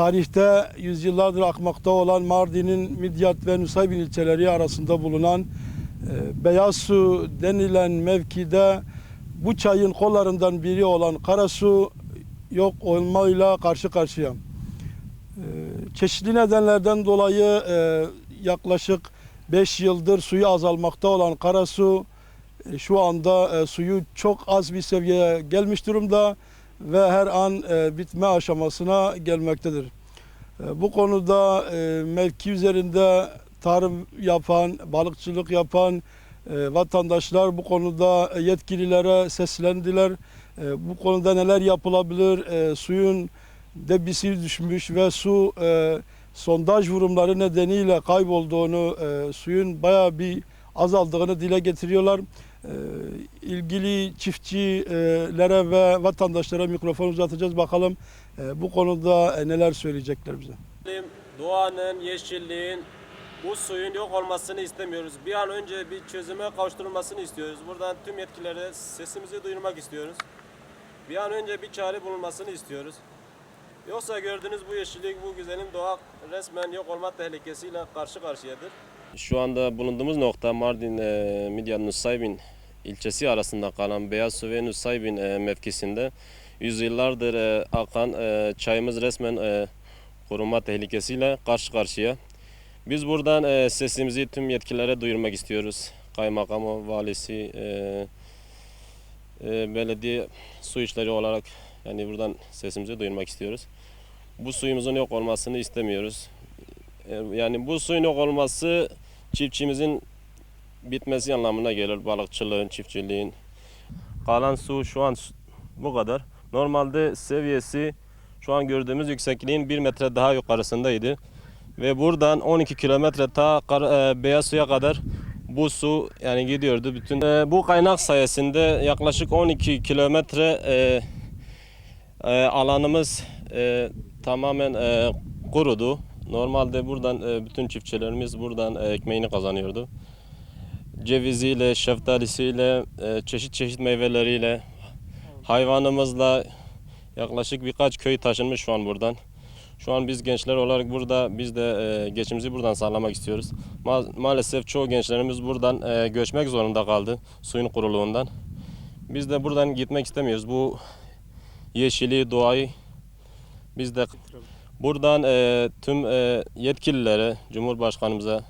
tarihte yüzyıllardır akmakta olan Mardin'in Midyat ve Nusaybin ilçeleri arasında bulunan Beyaz Su denilen mevkide bu çayın kollarından biri olan Karasu yok olmayla karşı karşıya. Çeşitli nedenlerden dolayı yaklaşık 5 yıldır suyu azalmakta olan Karasu şu anda suyu çok az bir seviyeye gelmiş durumda ve her an bitme aşamasına gelmektedir. Bu konuda mevki üzerinde tarım yapan, balıkçılık yapan vatandaşlar bu konuda yetkililere seslendiler. Bu konuda neler yapılabilir? Suyun debisi düşmüş ve su sondaj vurumları nedeniyle kaybolduğunu, suyun bayağı bir azaldığını dile getiriyorlar. İlgili çiftçilere ve vatandaşlara mikrofon uzatacağız. Bakalım bu konuda neler söyleyecekler bize. Doğanın, yeşilliğin, bu suyun yok olmasını istemiyoruz. Bir an önce bir çözüme kavuşturulmasını istiyoruz. Buradan tüm yetkililere sesimizi duyurmak istiyoruz. Bir an önce bir çare bulunmasını istiyoruz. Yoksa gördüğünüz bu yeşillik, bu güzelim doğa resmen yok olma tehlikesiyle karşı karşıyadır. Şu anda bulunduğumuz nokta Mardin Midyat Nusaybin ilçesi arasında kalan Beyaz Su ve Nusaybin mevkisinde yüzyıllardır akan çayımız resmen korunma tehlikesiyle karşı karşıya. Biz buradan sesimizi tüm yetkililere duyurmak istiyoruz. Kaymakamı, valisi, belediye su işleri olarak yani buradan sesimizi duyurmak istiyoruz. Bu suyumuzun yok olmasını istemiyoruz. Yani bu suyun yok olması çiftçimizin bitmesi anlamına gelir. Balıkçılığın, çiftçiliğin. Kalan su şu an bu kadar. Normalde seviyesi şu an gördüğümüz yüksekliğin 1 metre daha yukarısındaydı. Ve buradan 12 kilometre ta Beyaz Su'ya kadar bu su yani gidiyordu. Bütün bu kaynak sayesinde yaklaşık 12 kilometre alanımız tamamen kurudu. Normalde buradan bütün çiftçilerimiz buradan ekmeğini kazanıyordu. Ceviziyle, şeftalisiyle, çeşit çeşit meyveleriyle, hayvanımızla yaklaşık birkaç köy taşınmış şu an buradan. Şu an biz gençler olarak burada biz de geçimimizi buradan sağlamak istiyoruz. Maalesef çoğu gençlerimiz buradan göçmek zorunda kaldı suyun kuruluğundan. Biz de buradan gitmek istemiyoruz. Bu yeşili, doğayı biz de buradan tüm yetkililere, Cumhurbaşkanımıza,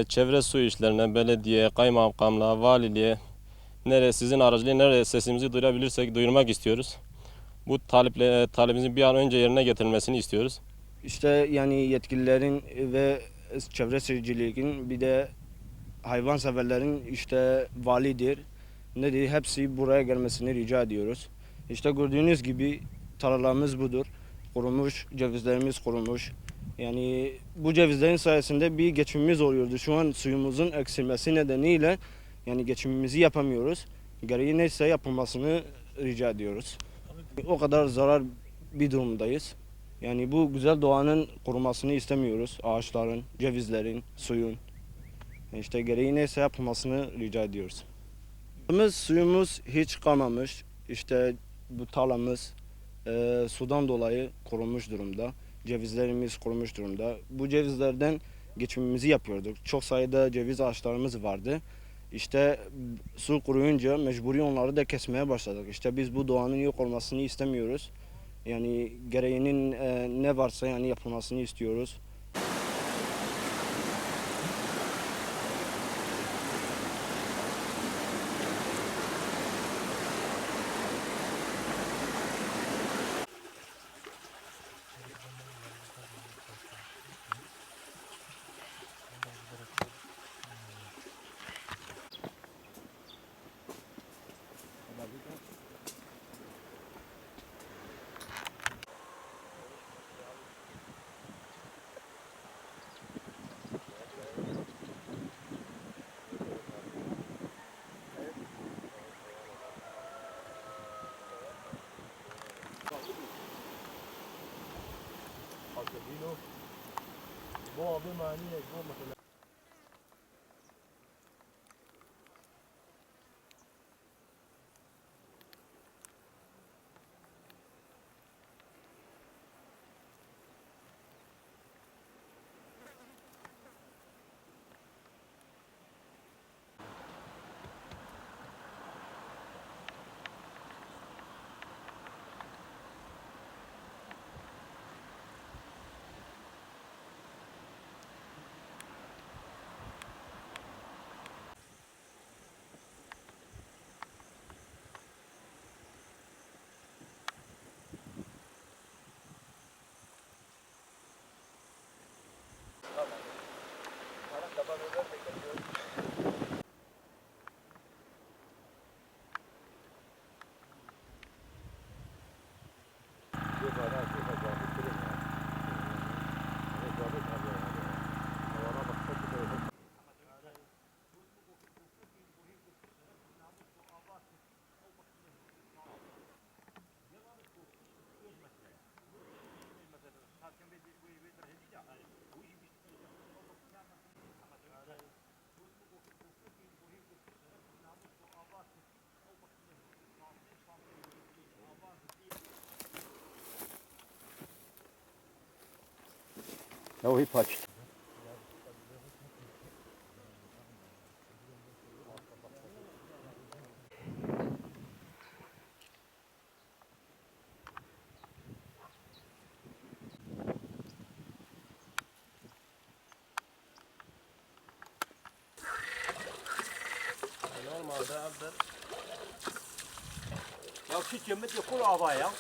çevre su işlerine, belediye, kaymakamlığa, valiliğe sizin aracılığıyla nereye sesimizi duyurabilirsek duyurmak istiyoruz. Bu talebimizin bir an önce yerine getirilmesini istiyoruz. İşte yani yetkililerin ve çevre seviciliğin bir de hayvanseverlerin işte validir, nedir hepsi buraya gelmesini rica ediyoruz. İşte gördüğünüz gibi tarlalarımız budur. Kurumuş, cevizlerimiz kurumuş. Yani bu cevizlerin sayesinde bir geçimimiz oluyordu. Şu an suyumuzun eksilmesi nedeniyle yani geçimimizi yapamıyoruz. Gereği neyse yapılmasını rica ediyoruz. O kadar zarar bir durumdayız. Yani bu güzel doğanın korumasını istemiyoruz. Ağaçların, cevizlerin, suyun. İşte gereği neyse yapılmasını rica ediyoruz. Suyumuz hiç kalmamış. İşte bu tarlamız sudan dolayı kurumuş durumda. Cevizlerimiz kurumuş durumda. Bu cevizlerden geçimimizi yapıyorduk. Çok sayıda ceviz ağaçlarımız vardı. İşte su kuruyunca mecburi onları da kesmeye başladık. İşte biz bu doğanın yok olmasını istemiyoruz. Yani gereğinin ne varsa yani yapılmasını istiyoruz. Ya hep aç. Normalde evde Ya şu cemmet yakul hava ya.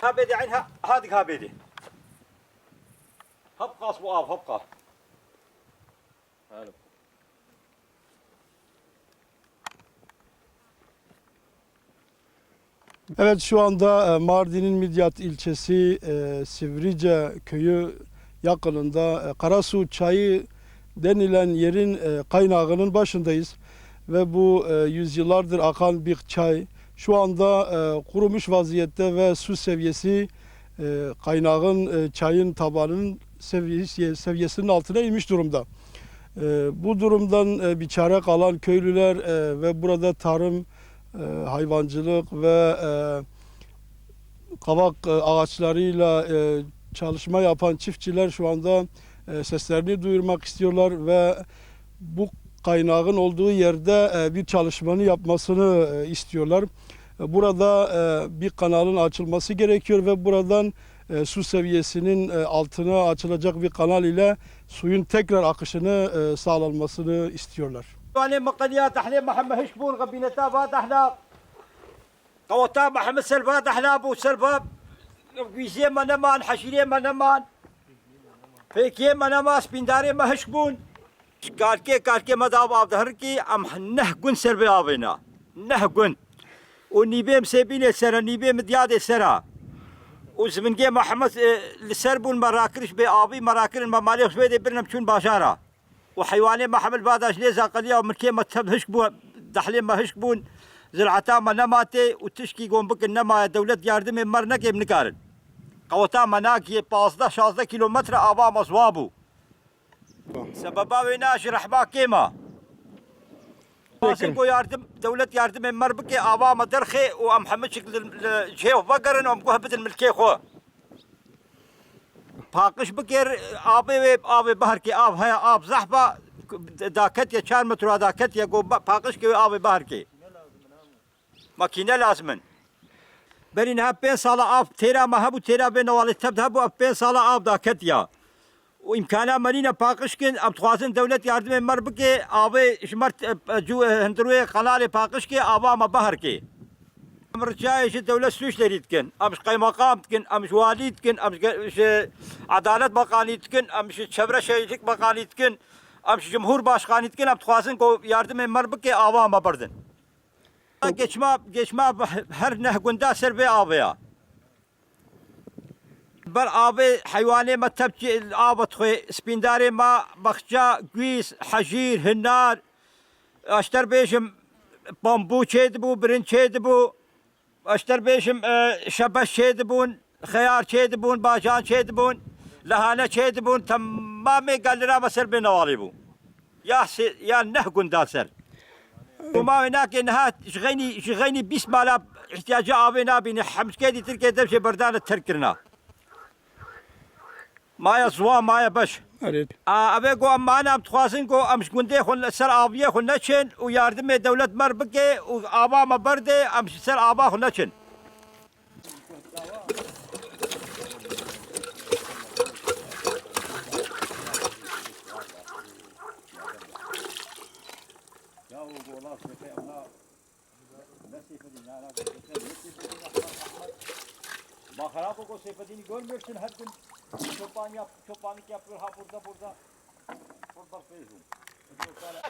هابدي عينها هذيك هابدي هبقى صواب هبقى yani Evet, şu anda Mardin'in Midyat ilçesi Sivrice köyü yakınında Karasu Çayı denilen yerin kaynağının başındayız. Ve bu yüzyıllardır akan bir çay şu anda kurumuş vaziyette ve su seviyesi kaynağın çayın tabanının seviyesinin altına inmiş durumda. Bu durumdan bir çare kalan köylüler ve burada tarım, hayvancılık ve kavak ağaçlarıyla çalışma yapan çiftçiler şu anda seslerini duyurmak istiyorlar ve bu kaynağın olduğu yerde bir çalışmanı yapmasını istiyorlar. Burada bir kanalın açılması gerekiyor ve buradan su seviyesinin altına açılacak bir kanal ile suyun tekrar akışını sağlanmasını istiyorlar. عليه مقنيات احنا محمد هشبون غبينتا فات احنا قوتا محمد سلفات احنا ابو سلفات ويزي ما نمان حشيري ما نمان فيكي ما نما سبينداري ما هشبون قال كي مداب اب ظهر كي ام نهقن سربي ابينا نهقن ونيبيم سيبين السنه نيبيم دياد السنه وزمن جي محمد لسربون مراكرش بابي مراكر المماليخ بيدي برنم شون باشاره وحيواني ما حمل باداش ليزا قليا ومن كيما تسب هشبون دحلين ما هشبون زرعتا ما نماتي وتشكي قوم بك النما دولة ياردم مرنا كيف نكارن قوتا مناكي 15-16 كيلومتر ابا مصوابو سببا ويناش رحبا كيما قاسم yardım devlet yardım emmer bike ava madarxe و ام حمد شكل جهه بقرن ام قهبت الملكي خو پاکش بکر آب بحر کی آب ہے آب زحبا داکت یا 4 متر داکت یا گو پاکش کی آب بحر کی ماکینه لازمن برین ها 5 سال آب تیرا مهبو تیرا به نوالی تبد هبو 5 سال آب داکت یا و امکانا مرینه پاکش کن اب توازن دولت یاردم مر بکی آب شمرت جو هندروی قنال پاکش کی آبا ما بحر کی امرجايش الدولة سويش تريدكن امش قيمقامتكن امش واليدكن امش عدالة مقانيتكن امش شبرة شيخ مقانيتكن امش جمهور başkaniyetkin اب تخوازن کو yardım emmer bike avama bardın geçma her nehgunda serbe abaya بر آب حيواني ما تبكي الآب تخي سبينداري ما بخجا قويس حجير هنار اشتر بيشم بامبو چيدبو برن چيدبو اشتر بيشم شبش چيدبون خيار چيدبون باجان چيدبون لهانه چيدبون تمامي قال بسر بنوالي بو يا نهقن داسر وما هناك انها شغيني بسم الله احتياج آبنا بين حمش كيدي تركي دبش بردان التركرنا مايا زوا مايا باش Evet. ابي گو امانه تخواسن گو امش گنده خل سر آبیه خل نچن و yardım دولت مر بگه و آبا ما برده امش سر آبا خل نچن Baharapı ko sepetini görmüyorsun her gün çobanlık yapıyor ha burada feyzun.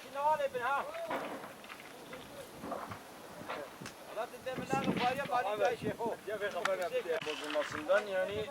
Şimdi var ya ben ha. Allah dedemin ağabey bari şey ho. Ya ben haber yaptım. Bozulmasından yani